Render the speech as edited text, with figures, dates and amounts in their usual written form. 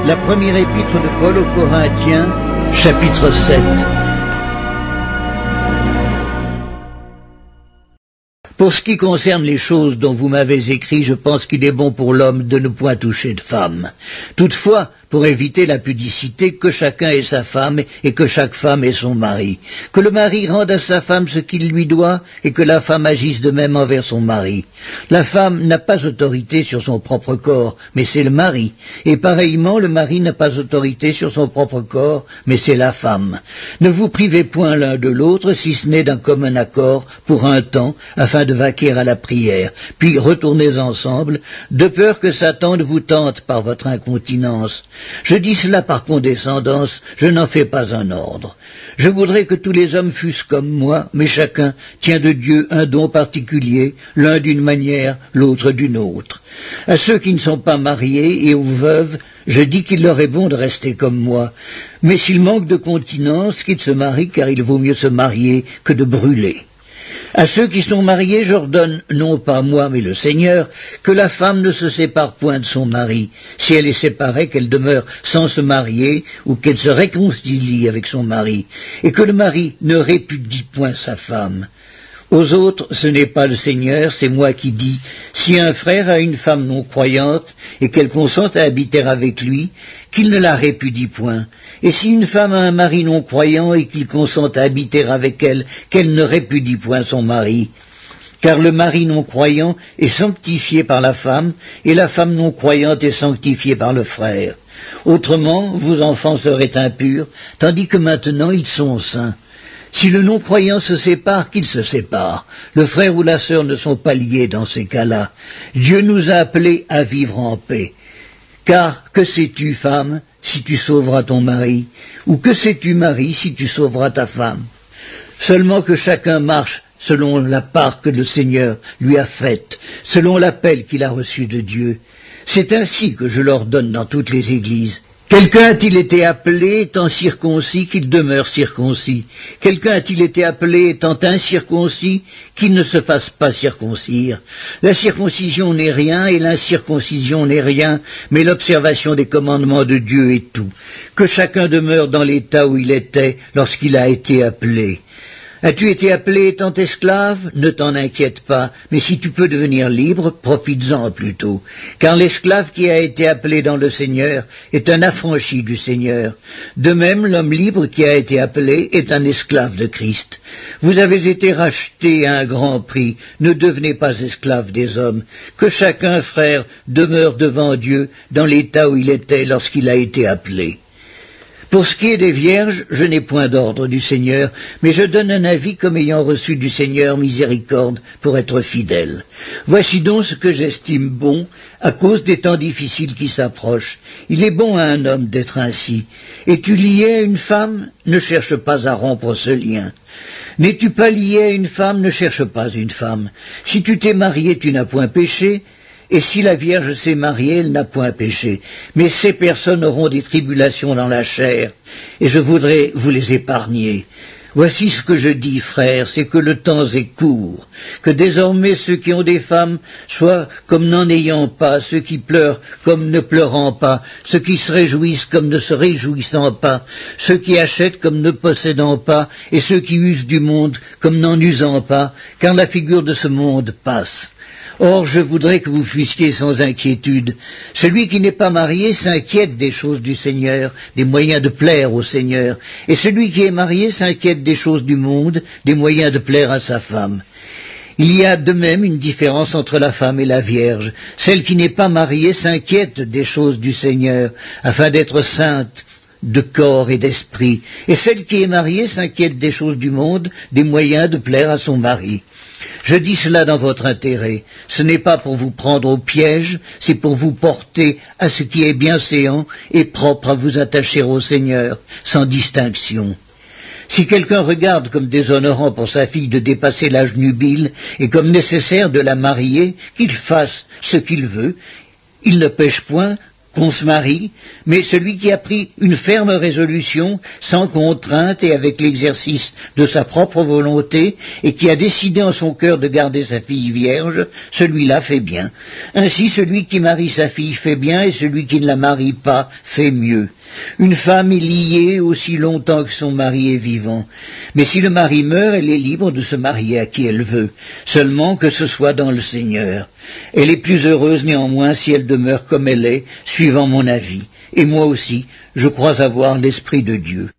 La première épître de Paul aux Corinthiens, chapitre 7. Pour ce qui concerne les choses dont vous m'avez écrit, je pense qu'il est bon pour l'homme de ne point toucher de femme. Toutefois, pour éviter la pudicité, que chacun ait sa femme et que chaque femme ait son mari. Que le mari rende à sa femme ce qu'il lui doit et que la femme agisse de même envers son mari. La femme n'a pas autorité sur son propre corps, mais c'est le mari. Et pareillement, le mari n'a pas autorité sur son propre corps, mais c'est la femme. Ne vous privez point l'un de l'autre, si ce n'est d'un commun accord, pour un temps, afin de vaquer à la prière. Puis retournez ensemble, de peur que Satan ne vous tente par votre incontinence. Je dis cela par condescendance, je n'en fais pas un ordre. Je voudrais que tous les hommes fussent comme moi, mais chacun tient de Dieu un don particulier, l'un d'une manière, l'autre d'une autre. À ceux qui ne sont pas mariés et aux veuves, je dis qu'il leur est bon de rester comme moi. Mais s'ils manquent de continence, qu'ils se marient, car il vaut mieux se marier que de brûler. À ceux qui sont mariés, j'ordonne, non pas moi, mais le Seigneur, que la femme ne se sépare point de son mari. Si elle est séparée, qu'elle demeure sans se marier, ou qu'elle se réconcilie avec son mari, et que le mari ne répudie point sa femme. Aux autres, ce n'est pas le Seigneur, c'est moi qui dis, si un frère a une femme non croyante, et qu'elle consente à habiter avec lui, qu'il ne la répudie point. Et si une femme a un mari non croyant, et qu'il consente à habiter avec elle, qu'elle ne répudie point son mari. Car le mari non croyant est sanctifié par la femme, et la femme non croyante est sanctifiée par le frère. Autrement, vos enfants seraient impurs, tandis que maintenant ils sont saints. Si le non-croyant se sépare, qu'il se sépare. Le frère ou la sœur ne sont pas liés dans ces cas-là. Dieu nous a appelés à vivre en paix. Car que sais-tu, femme, si tu sauveras ton mari? Ou que sais-tu, mari, si tu sauveras ta femme? Seulement que chacun marche selon la part que le Seigneur lui a faite, selon l'appel qu'il a reçu de Dieu. C'est ainsi que je l'ordonne dans toutes les églises. Quelqu'un a-t-il été appelé étant circoncis qu'il demeure circoncis? Quelqu'un a-t-il été appelé étant incirconcis qu'il ne se fasse pas circoncire? La circoncision n'est rien et l'incirconcision n'est rien, mais l'observation des commandements de Dieu est tout. Que chacun demeure dans l'état où il était lorsqu'il a été appelé. As-tu été appelé étant esclave? Ne t'en inquiète pas, mais si tu peux devenir libre, profites-en plutôt. Car l'esclave qui a été appelé dans le Seigneur est un affranchi du Seigneur. De même, l'homme libre qui a été appelé est un esclave de Christ. Vous avez été rachetés à un grand prix, ne devenez pas esclaves des hommes. Que chacun, frère, demeure devant Dieu dans l'état où il était lorsqu'il a été appelé. Pour ce qui est des vierges, je n'ai point d'ordre du Seigneur, mais je donne un avis comme ayant reçu du Seigneur miséricorde pour être fidèle. Voici donc ce que j'estime bon, à cause des temps difficiles qui s'approchent. Il est bon à un homme d'être ainsi. Es-tu lié à une femme? Ne cherche pas à rompre ce lien. N'es-tu pas lié à une femme? Ne cherche pas une femme. Si tu t'es marié, tu n'as point péché. Et si la Vierge s'est mariée, elle n'a point péché. Mais ces personnes auront des tribulations dans la chair, et je voudrais vous les épargner. Voici ce que je dis, frères, c'est que le temps est court, que désormais ceux qui ont des femmes soient comme n'en ayant pas, ceux qui pleurent comme ne pleurant pas, ceux qui se réjouissent comme ne se réjouissant pas, ceux qui achètent comme ne possédant pas, et ceux qui usent du monde comme n'en usant pas, car la figure de ce monde passe. Or, je voudrais que vous fussiez sans inquiétude. Celui qui n'est pas marié s'inquiète des choses du Seigneur, des moyens de plaire au Seigneur. Et celui qui est marié s'inquiète des choses du monde, des moyens de plaire à sa femme. Il y a de même une différence entre la femme et la Vierge. Celle qui n'est pas mariée s'inquiète des choses du Seigneur, afin d'être sainte de corps et d'esprit. Et celle qui est mariée s'inquiète des choses du monde, des moyens de plaire à son mari. Je dis cela dans votre intérêt. Ce n'est pas pour vous prendre au piège, c'est pour vous porter à ce qui est bienséant et propre à vous attacher au Seigneur, sans distinction. Si quelqu'un regarde comme déshonorant pour sa fille de dépasser l'âge nubile et comme nécessaire de la marier, qu'il fasse ce qu'il veut, il ne pêche point qu'on se marie, mais celui qui a pris une ferme résolution, sans contrainte et avec l'exercice de sa propre volonté, et qui a décidé en son cœur de garder sa fille vierge, celui-là fait bien. Ainsi, celui qui marie sa fille fait bien, et celui qui ne la marie pas fait mieux. Une femme est liée aussi longtemps que son mari est vivant. Mais si le mari meurt, elle est libre de se marier à qui elle veut, seulement que ce soit dans le Seigneur. Elle est plus heureuse néanmoins si elle demeure comme elle est, suivant mon avis. Et moi aussi, je crois avoir l'Esprit de Dieu.